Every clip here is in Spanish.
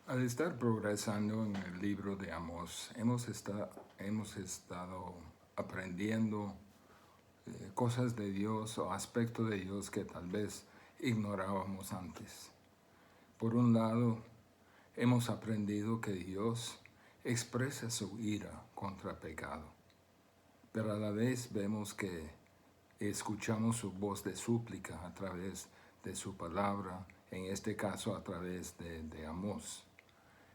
Al estar progresando en el libro de Amós, hemos estado aprendiendo cosas de Dios o aspectos de Dios que tal vez ignorábamos antes. Por un lado, hemos aprendido que Dios expresa su ira contra el pecado, pero a la vez vemos que escuchamos su voz de súplica a través de su palabra, en este caso a través de Amós.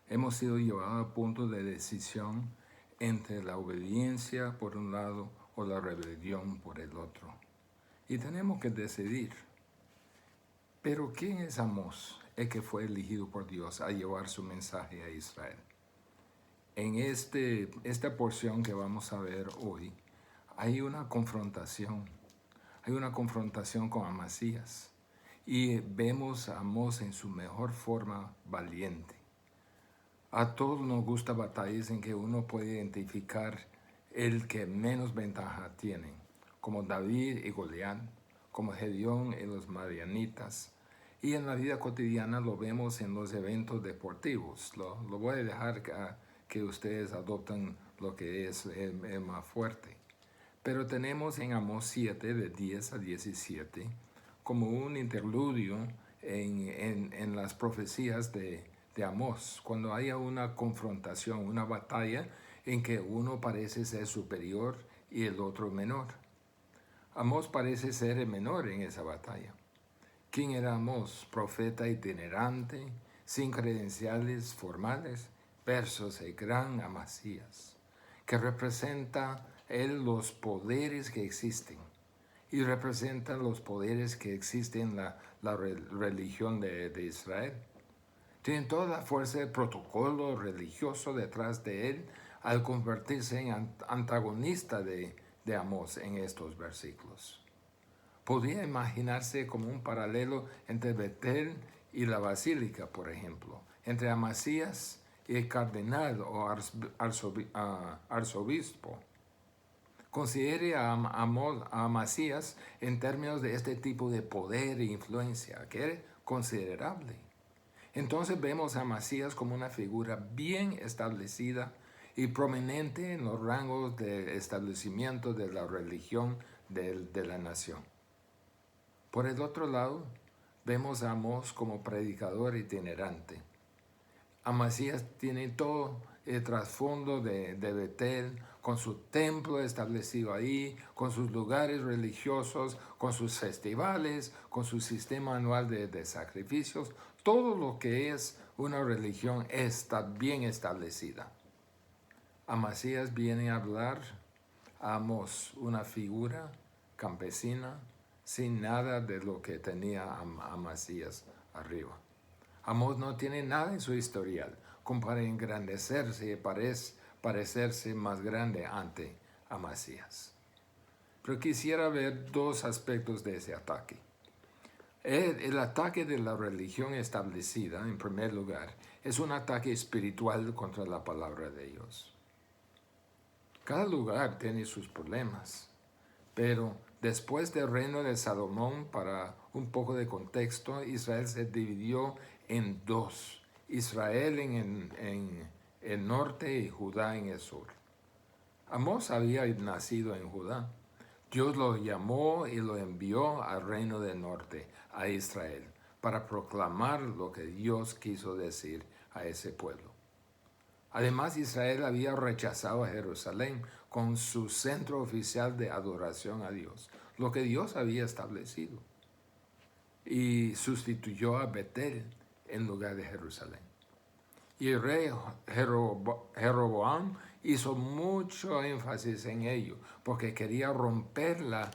Hemos sido llevados a punto de decisión entre la obediencia por un lado o la rebelión por el otro. Y tenemos que decidir. Pero ¿quién es Amós, el que fue elegido por Dios a llevar su mensaje a Israel? En esta porción que vamos a ver hoy, hay una confrontación. Hay una confrontación con Amasías. Y vemos a Amós en su mejor forma valiente. A todos nos gusta batallas en que uno puede identificar el que menos ventaja tiene, como David y Goliat, como Gedeón y los madianitas. Y en la vida cotidiana lo vemos en los eventos deportivos. Lo voy a dejar que ustedes adopten lo que es el más fuerte. Pero tenemos en Amós 7, de 10 a 17, como un interludio en las profecías de Amós, cuando haya una confrontación, una batalla en que uno parece ser superior y el otro menor. Amós parece ser el menor en esa batalla. ¿Quién era Amós? Profeta itinerante, sin credenciales formales, versus el gran Amasías, que representa él los poderes que existen y representa los poderes que existen en la religión de Israel. Tienen toda la fuerza del protocolo religioso detrás de él al convertirse en antagonista de Amós en estos versículos. Podría imaginarse como un paralelo entre Betel y la basílica, por ejemplo, entre Amasías y el cardenal o arzobispo. Considere a Amasías en términos de este tipo de poder e influencia, que es considerable. Entonces vemos a Amasías como una figura bien establecida y prominente en los rangos de establecimiento de la religión de la nación. Por el otro lado, vemos a Amós como predicador itinerante. Amasías tiene todo el trasfondo de Betel, con su templo establecido ahí, con sus lugares religiosos, con sus festivales, con su sistema anual de sacrificios. Todo lo que es una religión está bien establecida. Amasías viene a hablar a Amós, una figura campesina, sin nada de lo que tenía Amasías arriba. Amós no tiene nada en su historial como para engrandecerse y parecerse más grande ante Amasías. Pero quisiera ver dos aspectos de ese ataque. El ataque de la religión establecida, en primer lugar, es un ataque espiritual contra la palabra de Dios. Cada lugar tiene sus problemas, pero después del reino de Salomón, para un poco de contexto, Israel se dividió en dos. Israel en el norte y Judá en el sur. Amós había nacido en Judá. Dios lo llamó y lo envió al reino del norte, a Israel, para proclamar lo que Dios quiso decir a ese pueblo. Además, Israel había rechazado a Jerusalén con su centro oficial de adoración a Dios, lo que Dios había establecido, y sustituyó a Betel en lugar de Jerusalén. Y el rey Jeroboam hizo mucho énfasis en ello, porque quería romper la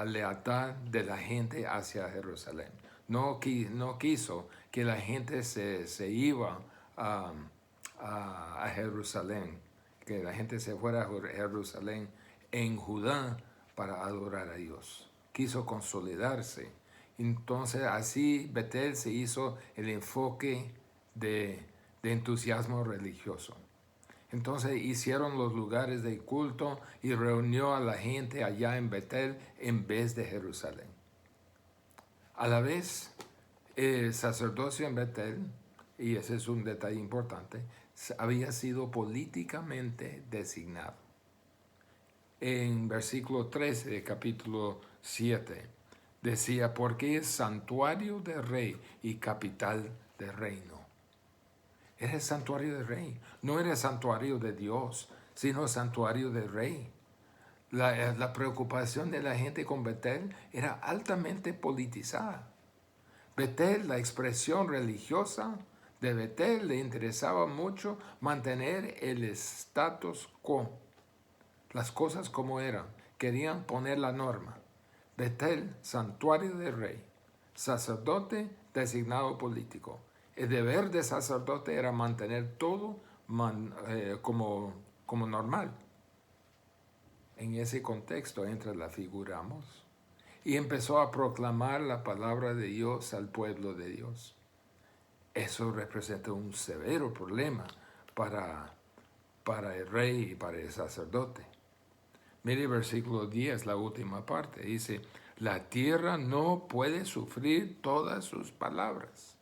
lealtad de la gente hacia Jerusalén. No quiso que la gente se iba a Jerusalén, que la gente se fuera a Jerusalén en Judá para adorar a Dios. Quiso consolidarse. Entonces así Betel se hizo el enfoque de entusiasmo religioso. Entonces hicieron los lugares de culto y reunió a la gente allá en Betel en vez de Jerusalén. A la vez, el sacerdocio en Betel y ese es un detalle importante, había sido políticamente designado. En versículo 13 de capítulo 7 decía, porque es santuario de rey y capital de reino. Era el santuario del rey, no era el santuario de Dios, sino el santuario del rey. La preocupación de la gente con Betel era altamente politizada. Betel, la expresión religiosa de Betel, le interesaba mucho mantener el status quo, las cosas como eran. Querían poner la norma. Betel, santuario del rey, sacerdote designado político. El deber de sacerdote era mantener todo como normal. En ese contexto entra la figura Amós y empezó a proclamar la palabra de Dios al pueblo de Dios. Eso representa un severo problema para el rey y para el sacerdote. Mire versículo 10, la última parte, dice, la tierra no puede sufrir todas sus palabras,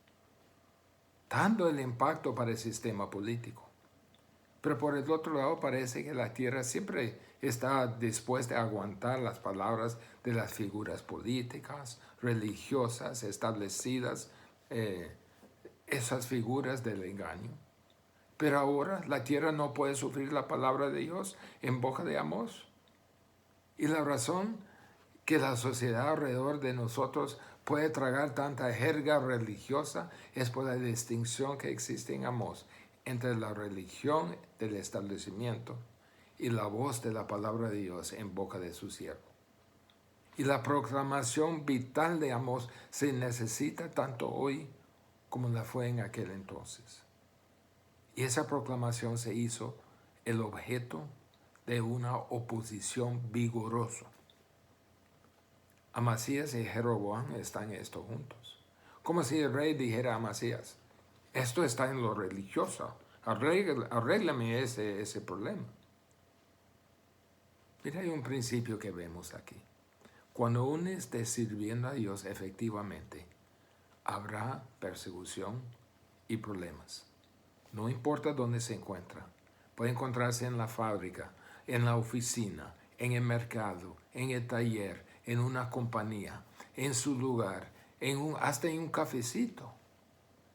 dando el impacto para el sistema político. Pero por el otro lado parece que la tierra siempre está dispuesta a aguantar las palabras de las figuras políticas, religiosas, establecidas, esas figuras del engaño. Pero ahora la tierra no puede sufrir la palabra de Dios en boca de Amós. Y la razón que la sociedad alrededor de nosotros puede tragar tanta jerga religiosa es por la distinción que existe en Amós entre la religión del establecimiento y la voz de la palabra de Dios en boca de su siervo. Y la proclamación vital de Amós se necesita tanto hoy como la fue en aquel entonces. Y esa proclamación se hizo el objeto de una oposición vigorosa. Amasías y Jeroboam están en esto juntos. Como si el rey dijera a Amasías, esto está en lo religioso, arréglame ese problema. Mira, hay un principio que vemos aquí. Cuando uno esté sirviendo a Dios efectivamente, habrá persecución y problemas. No importa dónde se encuentra. Puede encontrarse en la fábrica, en la oficina, en el mercado, en el taller, en una compañía, en su lugar, hasta en un cafecito.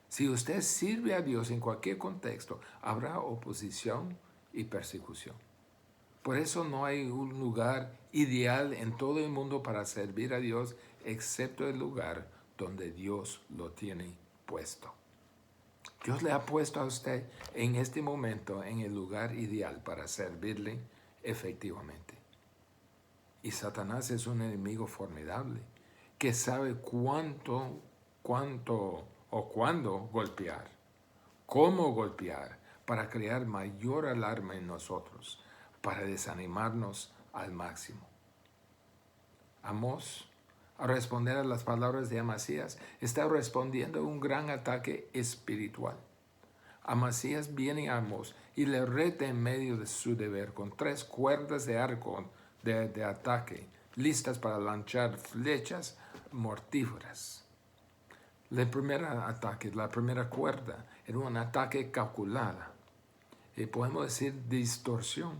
Si usted sirve a Dios en cualquier contexto, habrá oposición y persecución. Por eso no hay un lugar ideal en todo el mundo para servir a Dios, excepto el lugar donde Dios lo tiene puesto. Dios le ha puesto a usted en este momento en el lugar ideal para servirle efectivamente. Y Satanás es un enemigo formidable que sabe cuándo golpear, cómo golpear para crear mayor alarma en nosotros, para desanimarnos al máximo. Amós, al responder a las palabras de Amasías, está respondiendo a un gran ataque espiritual. Amasías viene a Amós y le reta en medio de su deber con 3 cuerdas de arco de ataque, listas para lanzar flechas mortíferas. El primer ataque, la primera cuerda, era un ataque calculada. Y podemos decir distorsión.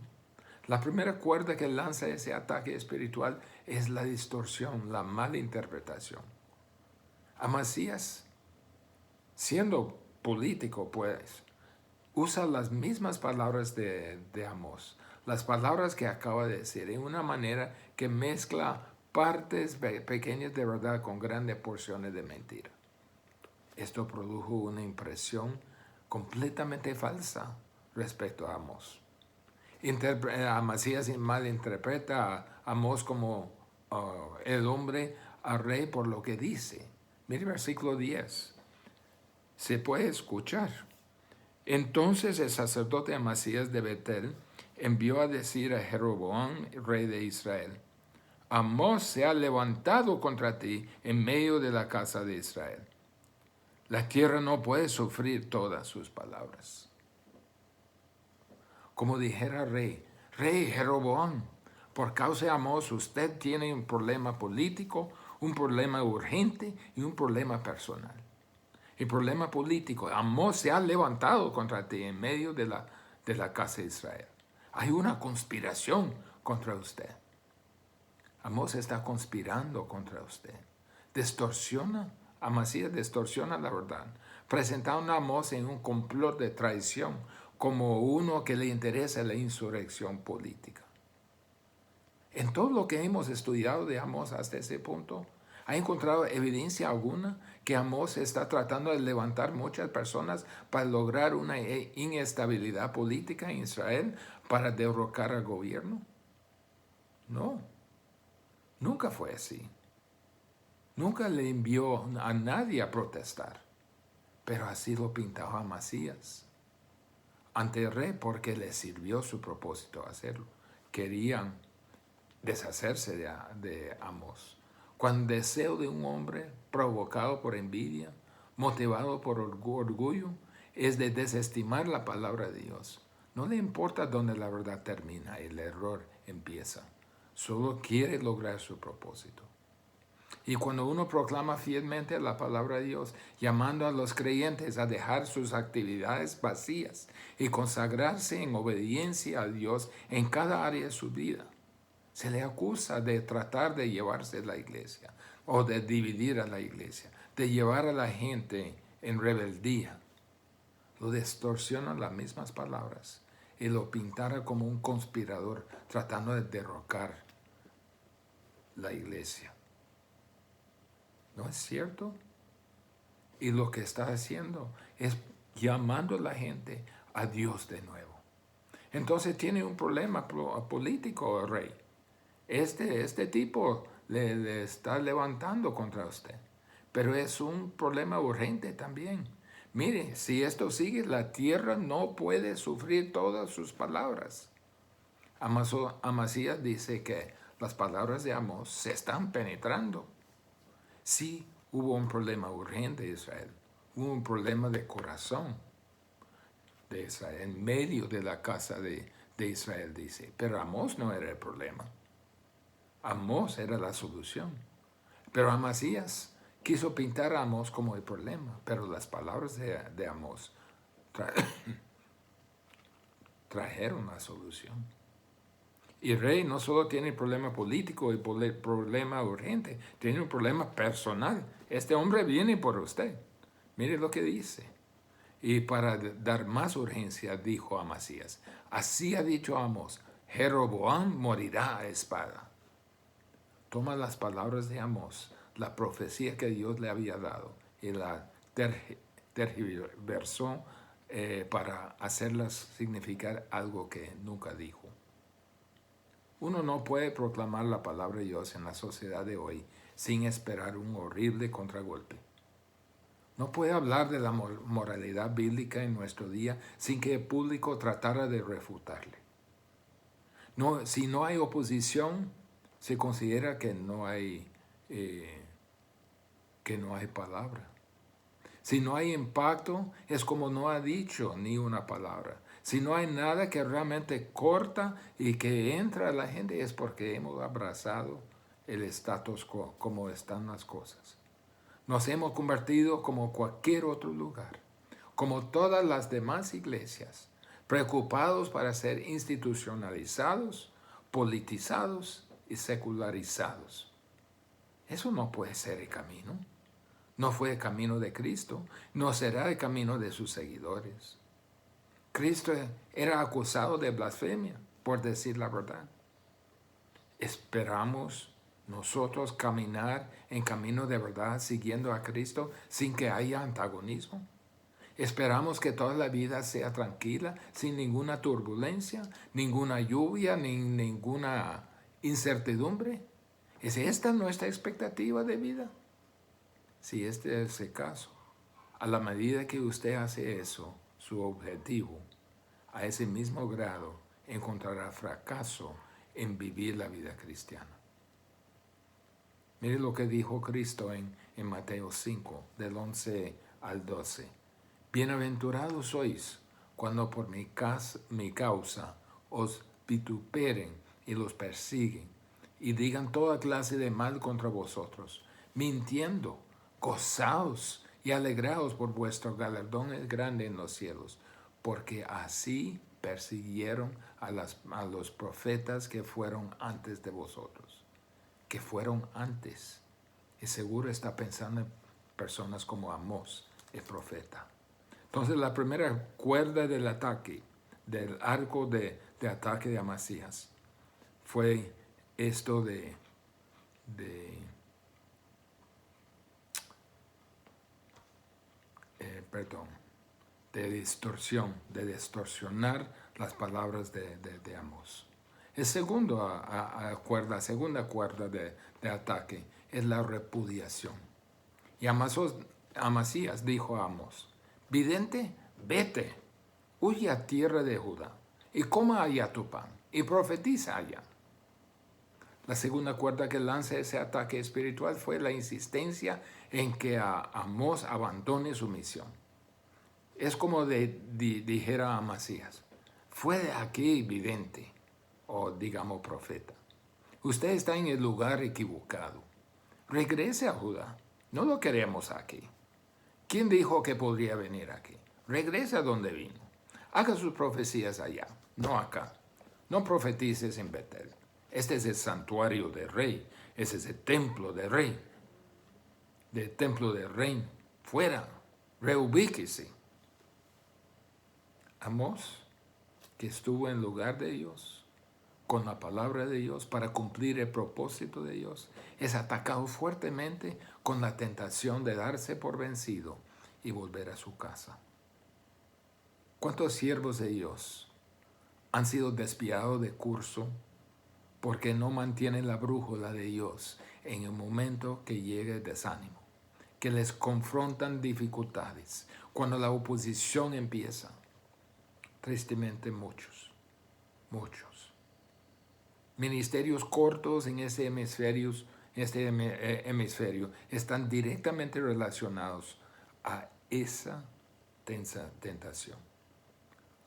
La primera cuerda que lanza ese ataque espiritual es la distorsión, la mala interpretación. Amasías, siendo político, pues, usa las mismas palabras de Amós, las palabras que acaba de decir, en una manera que mezcla partes pequeñas de verdad con grandes porciones de mentira. Esto produjo una impresión completamente falsa respecto a Amós. Amasías malinterpreta a Amós como el hombre al rey por lo que dice. Mire versículo 10. Se puede escuchar. Entonces el sacerdote Amasías de Betel envió a decir a Jeroboam, rey de Israel, Amós se ha levantado contra ti en medio de la casa de Israel. La tierra no puede sufrir todas sus palabras. Como dijera rey Jeroboam, por causa de Amós usted tiene un problema político, un problema urgente y un problema personal. Mi problema político. Amós se ha levantado contra ti en medio de la casa de Israel. Hay una conspiración contra usted. Amós está conspirando contra usted. Amasías distorsiona la verdad, presentando a Amós en un complot de traición como uno que le interesa la insurrección política. En todo lo que hemos estudiado de Amós hasta ese punto, ¿ha encontrado evidencia alguna que Amós está tratando de levantar muchas personas para lograr una inestabilidad política en Israel para derrocar al gobierno? No, nunca fue así. Nunca le envió a nadie a protestar, pero así lo pintaba Amasías ante el rey porque le sirvió su propósito hacerlo. Querían deshacerse de Amós. Cuando el deseo de un hombre provocado por envidia, motivado por orgullo, es de desestimar la palabra de Dios. No le importa dónde la verdad termina y el error empieza. Solo quiere lograr su propósito. Y cuando uno proclama fielmente la palabra de Dios, llamando a los creyentes a dejar sus actividades vacías y consagrarse en obediencia a Dios en cada área de su vida, se le acusa de tratar de llevarse la iglesia o de dividir a la iglesia, de llevar a la gente en rebeldía. Lo distorsionan las mismas palabras y lo pintaron como un conspirador tratando de derrocar la iglesia. ¿No es cierto? Y lo que está haciendo es llamando a la gente a Dios de nuevo. Entonces tiene un problema político el rey. Este tipo le está levantando contra usted. Pero es un problema urgente también. Mire, si esto sigue, la tierra no puede sufrir todas sus palabras. Amasías dice que las palabras de Amós se están penetrando. Sí, hubo un problema urgente de Israel. Hubo un problema de corazón de Israel, en medio de la casa de Israel, dice. Pero Amós no era el problema. Amós era la solución. Pero Amasías quiso pintar a Amós como el problema. Pero las palabras de Amós trajeron la solución. Y el rey no solo tiene problema político y problema urgente, tiene un problema personal. Este hombre viene por usted. Mire lo que dice. Y para dar más urgencia, dijo Amasías, así ha dicho Amós, Jeroboam morirá a espada. Toma las palabras de Amós, la profecía que Dios le había dado, y la tergiversó para hacerlas significar algo que nunca dijo. Uno no puede proclamar la palabra de Dios en la sociedad de hoy sin esperar un horrible contragolpe. No puede hablar de la moralidad bíblica en nuestro día sin que el público tratara de refutarle. No, si no hay oposición, se considera que no hay palabra. Si no hay impacto, es como no ha dicho ni una palabra. Si no hay nada que realmente corta y que entra a la gente, es porque hemos abrazado el status quo, como están las cosas. Nos hemos convertido como cualquier otro lugar, como todas las demás iglesias, preocupados para ser institucionalizados, politizados y secularizados. Eso no puede ser el camino. No fue el camino de Cristo, no será el camino de sus seguidores. Cristo era acusado de blasfemia por decir la verdad. ¿Esperamos nosotros caminar en camino de verdad siguiendo a Cristo sin que haya antagonismo? ¿Esperamos que toda la vida sea tranquila, sin ninguna turbulencia, ninguna lluvia, ni ninguna incertidumbre? ¿Es esta nuestra expectativa de vida? Si este es el caso, a la medida que usted hace eso, su objetivo, a ese mismo grado encontrará fracaso en vivir la vida cristiana. Mire lo que dijo Cristo en Mateo 5, del 11 al 12. Bienaventurados sois cuando por mi causa os vituperen y los persiguen y digan toda clase de mal contra vosotros, mintiendo. Gozaos y alegraos por vuestro galardón es grande en los cielos, porque así persiguieron a los profetas que fueron antes de vosotros, que fueron antes. Y seguro está pensando en personas como Amós, el profeta. Entonces la primera cuerda del ataque, del arco de ataque de Amasías, fue esto de perdón, de distorsión, de distorsionar las palabras de Amós. El segundo segunda cuerda de ataque es la repudiación. Y Amasías dijo a Amós, vidente, vete, huye a tierra de Judá, y coma allá tu pan, y profetiza allá. La segunda cuerda que lanza ese ataque espiritual fue la insistencia en que Amós abandone su misión. Es como dijera Amasías, fue de aquí vidente, o digamos profeta. Usted está en el lugar equivocado. Regrese a Judá. No lo queremos aquí. ¿Quién dijo que podría venir aquí? Regrese a donde vino. Haga sus profecías allá, no acá. No profetices en Betel. Este es el santuario del rey. Ese es el templo del rey. Del templo del rey. Fuera. Reubíquese. Amós, que estuvo en lugar de Dios, con la palabra de Dios, para cumplir el propósito de Dios, es atacado fuertemente con la tentación de darse por vencido y volver a su casa. ¿Cuántos siervos de Dios han sido desviados de curso porque no mantienen la brújula de Dios en el momento que llegue el desánimo, que les confrontan dificultades, cuando la oposición empieza? Tristemente muchos. Ministerios cortos en este hemisferio están directamente relacionados a esa tentación.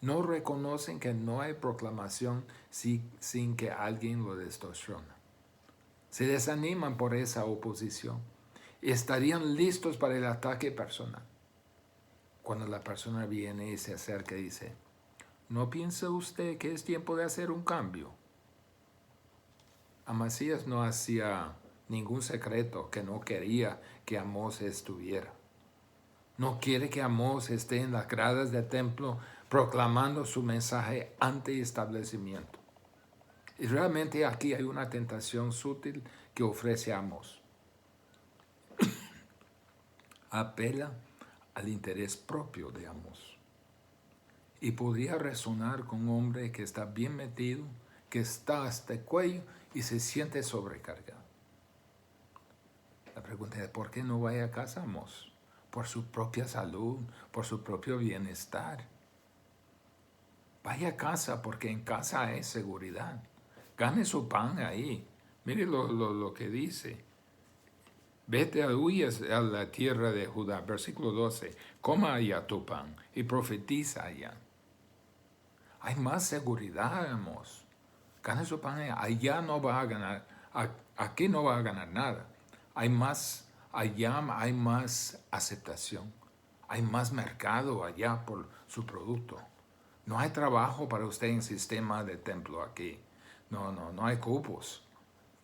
No reconocen que no hay proclamación sin que alguien lo distorsiona. Se desaniman por esa oposición y estarían listos para el ataque personal. Cuando la persona viene y se acerca y dice, ¿no piensa usted que es tiempo de hacer un cambio? Amasías no hacía ningún secreto que no quería que Amós estuviera. No quiere que Amós esté en las gradas del templo proclamando su mensaje anti-establecimiento. Y realmente aquí hay una tentación sutil que ofrece Amós. Apela al interés propio de Amós. Y podría resonar con un hombre que está bien metido, que está hasta el cuello y se siente sobrecargado. La pregunta es, ¿por qué no vaya a casa, Amós? Por su propia salud, por su propio bienestar. Vaya a casa porque en casa hay seguridad. Gane su pan ahí. Mire lo que dice. Vete, huyas a la tierra de Judá, versículo 12. Coma allá tu pan y profetiza allá. Hay más seguridad, Amós. Gane su pan allá, no va a ganar. Aquí no va a ganar nada. Allá hay más aceptación. Hay más mercado allá por su producto. No hay trabajo para usted en sistema de templo aquí. No hay cupos.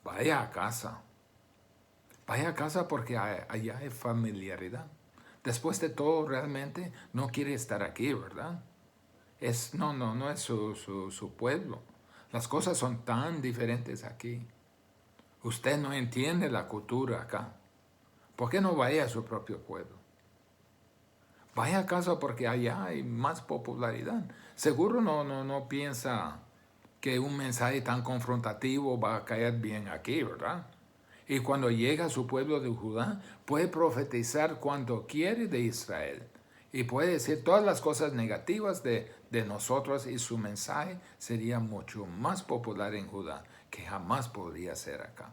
Vaya a casa. Vaya a casa porque allá hay familiaridad. Después de todo, realmente no quiere estar aquí, ¿verdad? No es su pueblo. Las cosas son tan diferentes aquí. Usted no entiende la cultura acá. ¿Por qué no vaya a su propio pueblo? Vaya a casa porque allá hay más popularidad. Seguro no piensa que un mensaje tan confrontativo va a caer bien aquí, ¿verdad? Y cuando llega a su pueblo de Judá, puede profetizar cuanto quiere de Israel. Y puede decir todas las cosas negativas de nosotros y su mensaje sería mucho más popular en Judá que jamás podría ser acá.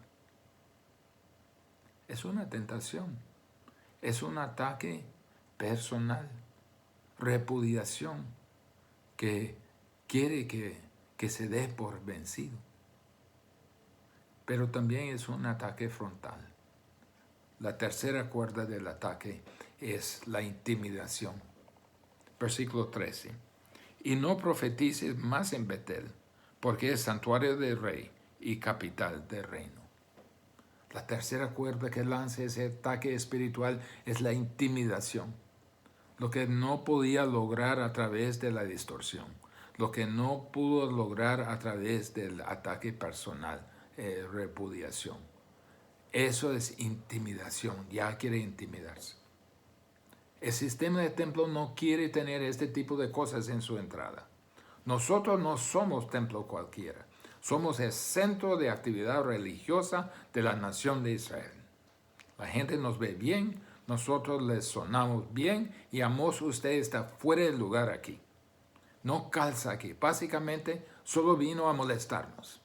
Es una tentación. Es un ataque personal. Repudiación que quiere que se dé por vencido. Pero también es un ataque frontal. La tercera cuerda del ataque es la intimidación. Versículo 13. Y no profetices más en Betel, porque es santuario del rey y capital del reino. La tercera cuerda que lanza ese ataque espiritual es la intimidación. Lo que no podía lograr a través de la distorsión. Lo que no pudo lograr a través del ataque personal, repudiación. Eso es intimidación, ya quiere intimidarse. El sistema de templo no quiere tener este tipo de cosas en su entrada. Nosotros no somos templo cualquiera. Somos el centro de actividad religiosa de la nación de Israel. La gente nos ve bien, nosotros les sonamos bien y Amós, usted está fuera del lugar aquí. No calza aquí. Básicamente solo vino a molestarnos.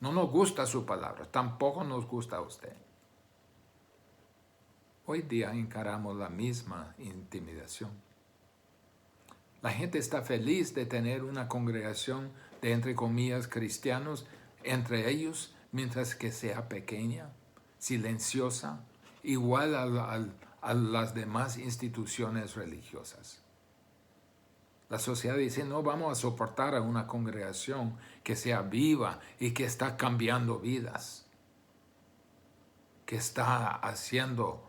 No nos gusta su palabra, tampoco nos gusta a usted. Hoy día encaramos la misma intimidación. La gente está feliz de tener una congregación de, entre comillas, cristianos entre ellos, mientras que sea pequeña, silenciosa, igual a las demás instituciones religiosas. La sociedad dice, no vamos a soportar a una congregación que sea viva y que está cambiando vidas, que está haciendo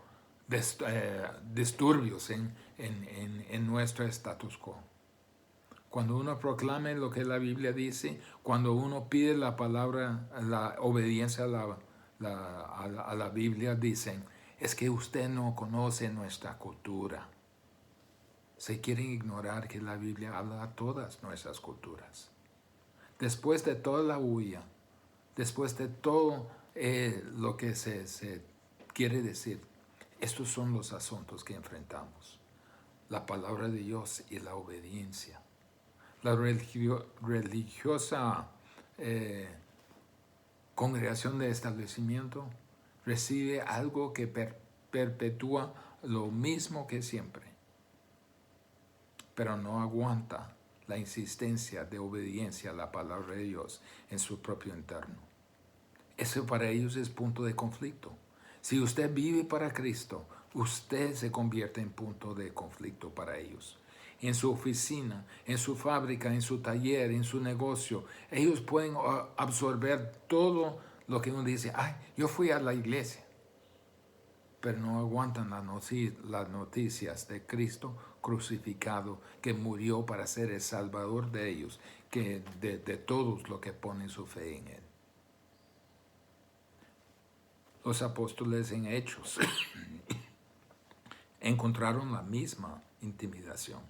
disturbios en nuestro status quo. Cuando uno proclama lo que la Biblia dice, cuando uno pide la palabra, la obediencia a la Biblia, dicen, es que usted no conoce nuestra cultura. Se quieren ignorar que la Biblia habla a todas nuestras culturas. Después de toda la huella, después de todo lo que se quiere decir, estos son los asuntos que enfrentamos. La palabra de Dios y la obediencia. La religiosa congregación de establecimiento recibe algo que perpetúa lo mismo que siempre, pero no aguanta la insistencia de obediencia a la palabra de Dios en su propio interno. Eso para ellos es punto de conflicto. Si usted vive para Cristo, usted se convierte en punto de conflicto para ellos. En su oficina, en su fábrica, en su taller, en su negocio, ellos pueden absorber todo lo que uno dice, ay, yo fui a la iglesia, pero no aguantan las noticias de Cristo crucificado, que murió para ser el Salvador de ellos, que de todos los que ponen su fe en Él. Los apóstoles en Hechos encontraron la misma intimidación.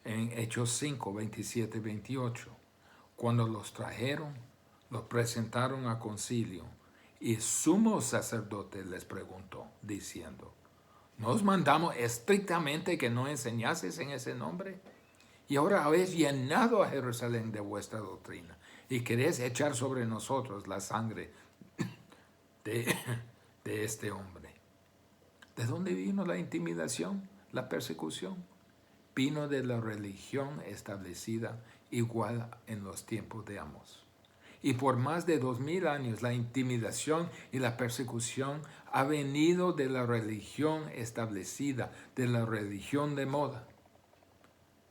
En Hechos 5, 27, 28, cuando los trajeron, los presentaron a concilio, y sumo sacerdote les preguntó, diciendo, ¿nos mandamos estrictamente que no enseñases en ese nombre? Y ahora habéis llenado a Jerusalén de vuestra doctrina, y queréis echar sobre nosotros la sangre de este hombre. ¿De dónde vino la intimidación, la persecución? Vino de la religión establecida igual en los tiempos de Amós. Y por más de 2000 años la intimidación y la persecución ha venido de la religión establecida, de la religión de moda.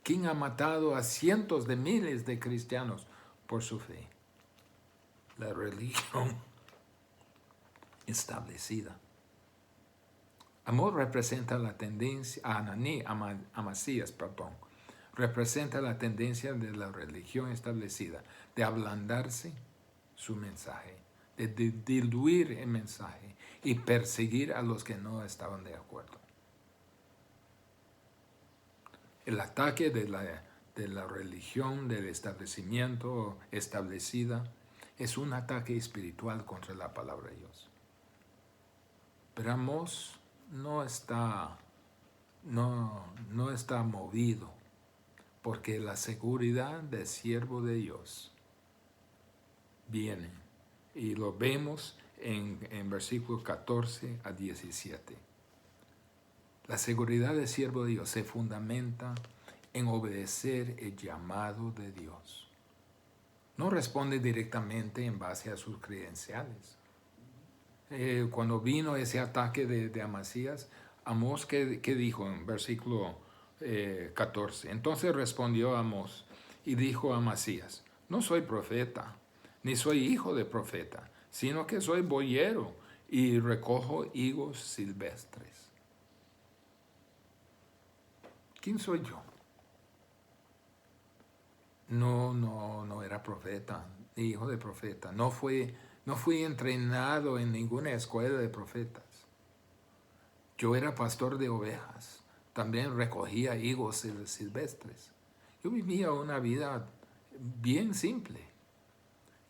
¿Quién ha matado a cientos de miles de cristianos por su fe? La religión establecida. Amós representa la tendencia, Amasías, representa la tendencia de la religión establecida, de ablandarse su mensaje, de diluir el mensaje y perseguir a los que no estaban de acuerdo. El ataque de la religión, del establecimiento establecida, es un ataque espiritual contra la palabra de Dios. Pero Amós no está movido, porque la seguridad del siervo de Dios viene, y lo vemos en versículos 14 a 17. La seguridad del siervo de Dios se fundamenta en obedecer el llamado de Dios. No responde directamente en base a sus credenciales. cuando vino ese ataque de Amasías, Amós, ¿qué dijo en versículo 14? Entonces respondió Amós y dijo a Amasías, no soy profeta, ni soy hijo de profeta, sino que soy boyero y recojo higos silvestres. ¿Quién soy yo? No era profeta, ni hijo de profeta. No fui entrenado en ninguna escuela de profetas. Yo era pastor de ovejas. También recogía higos silvestres. Yo vivía una vida bien simple.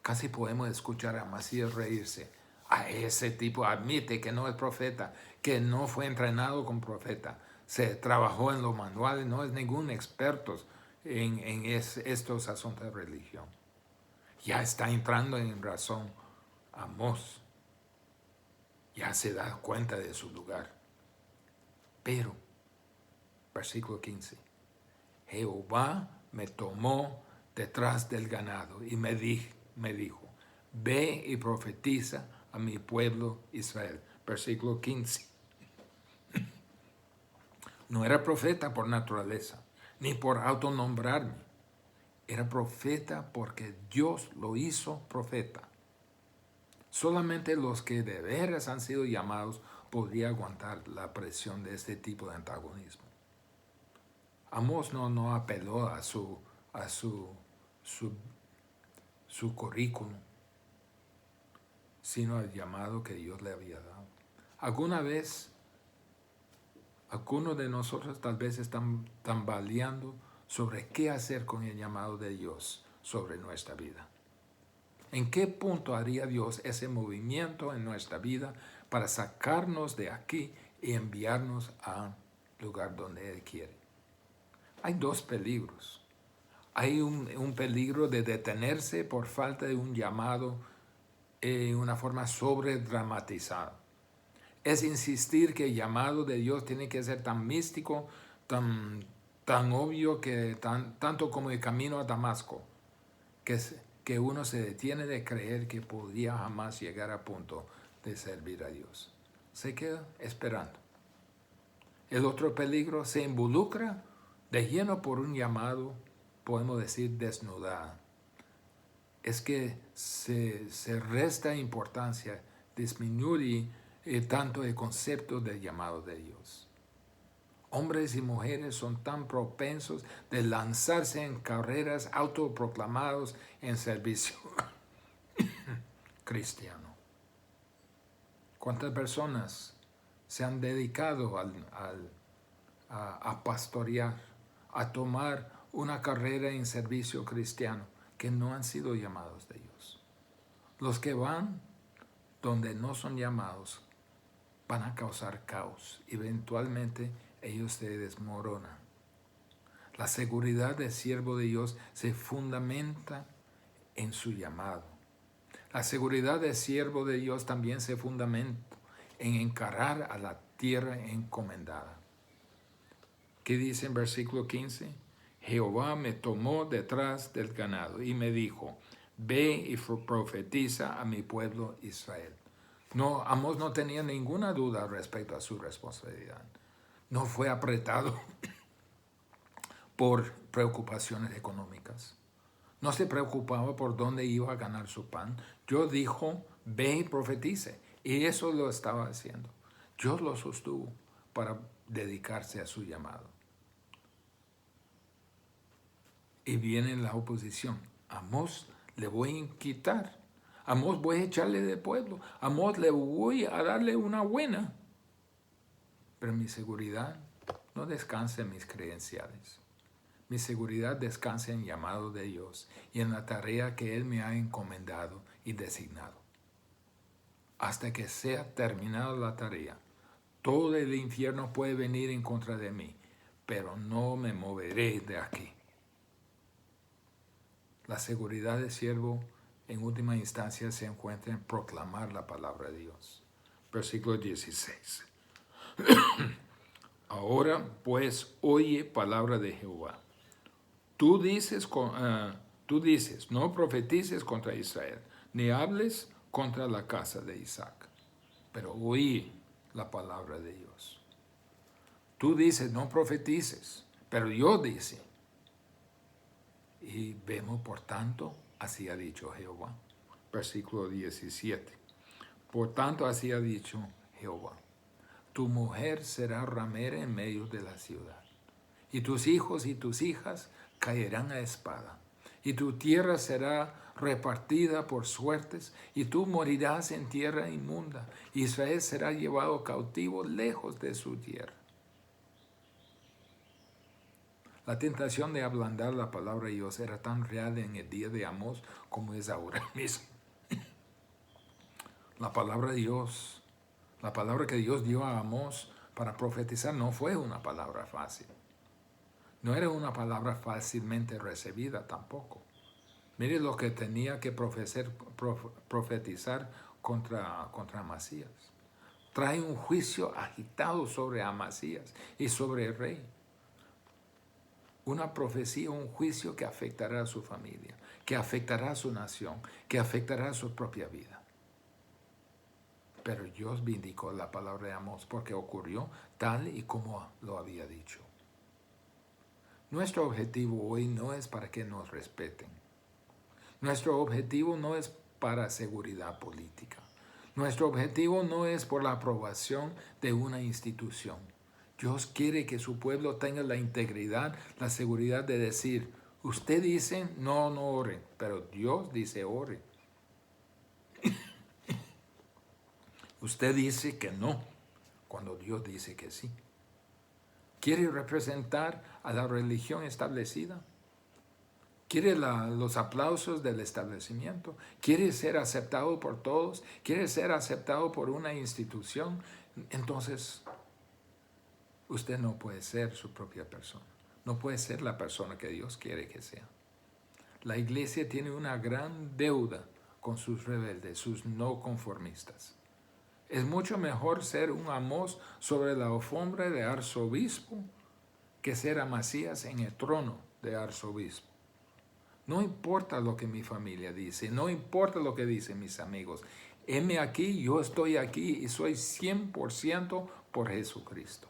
Casi podemos escuchar a Amasías reírse. A ese tipo admite que no es profeta, que no fue entrenado como profeta. Se trabajó en los manuales, no es ningún experto en estos asuntos de religión. Ya está entrando en razón Amós. Ya se da cuenta de su lugar. Pero, versículo 15, Jehová me tomó detrás del ganado y me dijo, ve y profetiza a mi pueblo Israel. Versículo 15. No era profeta por naturaleza, ni por autonombrarme. Era profeta porque Dios lo hizo profeta. Solamente los que de veras han sido llamados podrían aguantar la presión de este tipo de antagonismo. Amós no apeló a su currículum, sino al llamado que Dios le había dado. Alguna vez, algunos de nosotros tal vez están tambaleando sobre qué hacer con el llamado de Dios sobre nuestra vida. ¿En qué punto haría Dios ese movimiento en nuestra vida para sacarnos de aquí y enviarnos al lugar donde Él quiere? Hay dos peligros. Hay un peligro de detenerse por falta de un llamado en una forma sobredramatizada. Es insistir que el llamado de Dios tiene que ser tan místico, tan obvio, tanto como el camino a Damasco, que uno se detiene de creer que podría jamás llegar a punto de servir a Dios. Se queda esperando. El otro peligro se involucra de lleno por un llamado, podemos decir, desnudada. Es que se resta importancia, disminuye tanto el concepto del llamado de Dios. Hombres y mujeres son tan propensos de lanzarse en carreras autoproclamados en servicio cristiano. ¿Cuántas personas se han dedicado a pastorear, a tomar una carrera en servicio cristiano que no han sido llamados de Dios? Los que van donde no son llamados van a causar caos. Eventualmente ellos se desmoronan. La seguridad del siervo de Dios se fundamenta en su llamado. La seguridad del siervo de Dios también se fundamenta en encarar a la tierra encomendada. ¿Qué dice en versículo 15? Jehová me tomó detrás del ganado y me dijo, ve y profetiza a mi pueblo Israel. No, Amós no tenía ninguna duda respecto a su responsabilidad. No fue apretado por preocupaciones económicas. No se preocupaba por dónde iba a ganar su pan. Dios dijo, ve y profetice. Y eso lo estaba haciendo. Dios lo sostuvo para dedicarse a su llamado. Y viene la oposición. Amós le voy a quitar. Amós voy a echarle de pueblo. Amós le voy a darle una buena. Pero mi seguridad no descansa en mis credenciales. Mi seguridad descansa en el llamado de Dios y en la tarea que Él me ha encomendado y designado. Hasta que sea terminada la tarea, todo el infierno puede venir en contra de mí, pero no me moveré de aquí. La seguridad del siervo en última instancia se encuentra en proclamar la palabra de Dios. Versículo 16. Ahora pues oye palabra de Jehová. Tú dices, no profetices contra Israel, ni hables contra la casa de Isaac. pero oí la palabra de Dios. Tú dices, no profetices, pero Dios dice. Y vemos, por tanto, así ha dicho Jehová. Versículo 17. Por tanto, así ha dicho Jehová. Tu mujer será ramera en medio de la ciudad, y tus hijos y tus hijas caerán a espada, y tu tierra será repartida por suertes, y tú morirás en tierra inmunda. Israel será llevado cautivo lejos de su tierra. La tentación de ablandar la palabra de Dios era tan real en el día de Amós como es ahora mismo. La palabra de Dios, la palabra que Dios dio a Amós para profetizar no fue una palabra fácil. No era una palabra fácilmente recibida tampoco. Mire lo que tenía que profetizar contra Amasías. Trae un juicio agitado sobre Amasías y sobre el rey. Una profecía, un juicio que afectará a su familia, que afectará a su nación, que afectará a su propia vida. Pero Dios vindicó la palabra de Amós porque ocurrió tal y como lo había dicho. Nuestro objetivo hoy no es para que nos respeten. Nuestro objetivo no es para seguridad política. Nuestro objetivo no es por la aprobación de una institución. Dios quiere que su pueblo tenga la integridad, la seguridad de decir, usted dice, no ore, pero Dios dice ore. Usted dice que no, cuando Dios dice que sí. ¿Quiere representar a la religión establecida? ¿Quiere los aplausos del establecimiento? ¿Quiere ser aceptado por todos? ¿Quiere ser aceptado por una institución? Entonces, usted no puede ser su propia persona. No puede ser la persona que Dios quiere que sea. La iglesia tiene una gran deuda con sus rebeldes, sus no conformistas. Es mucho mejor ser un Amós sobre la alfombra de arzobispo que ser Amasías en el trono de arzobispo. No importa lo que mi familia dice, no importa lo que dicen mis amigos. Heme aquí, yo estoy aquí y soy 100% por Jesucristo.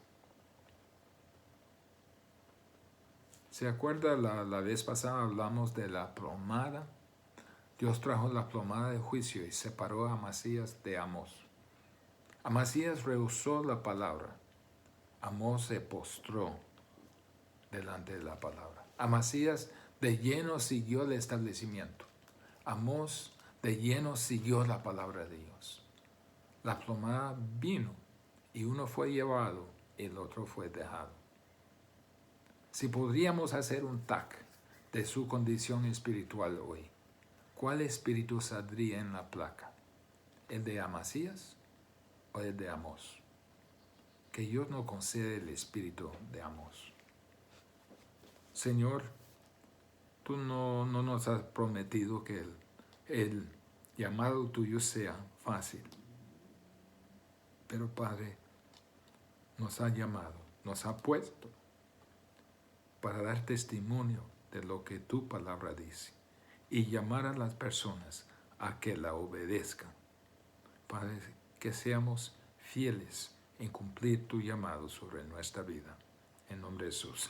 ¿Se acuerda la vez pasada hablamos de la plomada? Dios trajo la plomada de juicio y separó a Amasías de Amós. Amasías rehusó la palabra. Amós se postró delante de la palabra. Amasías de lleno siguió el establecimiento. Amós de lleno siguió la palabra de Dios. La plomada vino y uno fue llevado y el otro fue dejado. Si podríamos hacer un TAC de su condición espiritual hoy, ¿cuál espíritu saldría en la placa? ¿El de Amasías o el de Amós? Que Dios nos concede el espíritu de Amós. Señor, tú no nos has prometido que el llamado tuyo sea fácil. Pero Padre, nos ha llamado, nos ha puesto para dar testimonio de lo que tu palabra dice y llamar a las personas a que la obedezcan. Padre, que seamos fieles en cumplir tu llamado sobre nuestra vida. En nombre de Jesús.